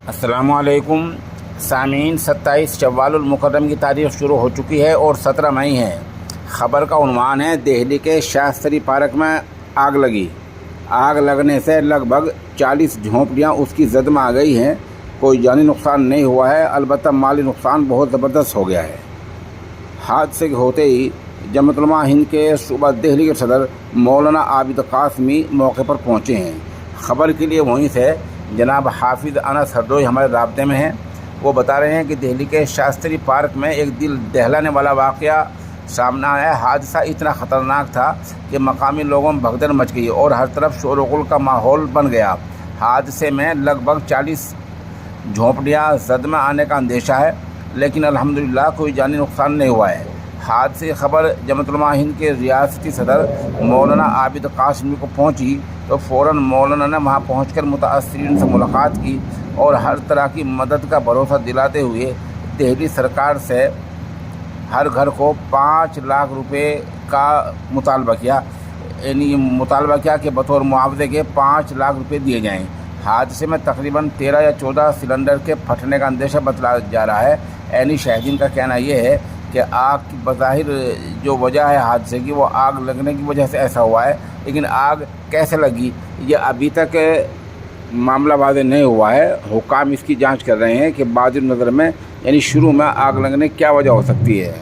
अस्सलामुअलैकुम सामीन। 27 शव्वाल मुकर्रम की तारीख शुरू हो चुकी है और 17 मई है। ख़बर का उन्वान है, दिल्ली के शास्त्री पार्क में आग लगी। आग लगने से लगभग 40 झोंपड़ियाँ उसकी जद में आ गई हैं। कोई जानी नुकसान नहीं हुआ है, अलबत्ता माली नुकसान बहुत ज़बरदस्त हो गया है। हादसे के होते ही जमात उलमा हिंद के सूबा दिल्ली के सदर मौलाना आबिद कासमी मौके पर पहुँचे हैं। ख़बर के लिए वहीं से जनाब हाफिज़ अनस हरदोई हमारे राब्ते में हैं। वो बता रहे हैं कि दिल्ली के शास्त्री पार्क में एक दिल दहलाने वाला वाक़या सामने आया। हादसा इतना ख़तरनाक था कि मकामी लोगों में भगदड़ मच गई और हर तरफ शोर गुल का माहौल बन गया। हादसे में लगभग 40 झोंपड़ियाँ जद में आने का अंदेशा है, लेकिन अल्हम्दुलिल्लाह कोई जानी नुकसान नहीं हुआ है। हादसे की खबर जमात उलमा हिंद के रियासती सदर मौलाना आबिद कासमी को पहुंची तो फ़ौरन मौलाना ने वहां पहुंचकर मुतासरीन से मुलाकात की और हर तरह की मदद का भरोसा दिलाते हुए दिल्ली सरकार से हर घर को 5 लाख रुपए का मुतालबा किया। यानी मुतालबा किया कि बतौर मुआवजे के 5 लाख रुपए दिए जाएँ। हादसे में तकरीबन 13 या 14 सिलेंडर के फटने का अंदेशा बतलाया जा रहा है। ऐनी शाहिदीन का कहना यह है कि आग की बज़ाहिर जो वजह है हादसे की, वो आग लगने की वजह से ऐसा हुआ है, लेकिन आग कैसे लगी ये अभी तक मामला वाज़ेह नहीं हुआ है। हुक्काम इसकी जांच कर रहे हैं कि बाद नज़र में यानी शुरू में आग लगने की क्या वजह हो सकती है।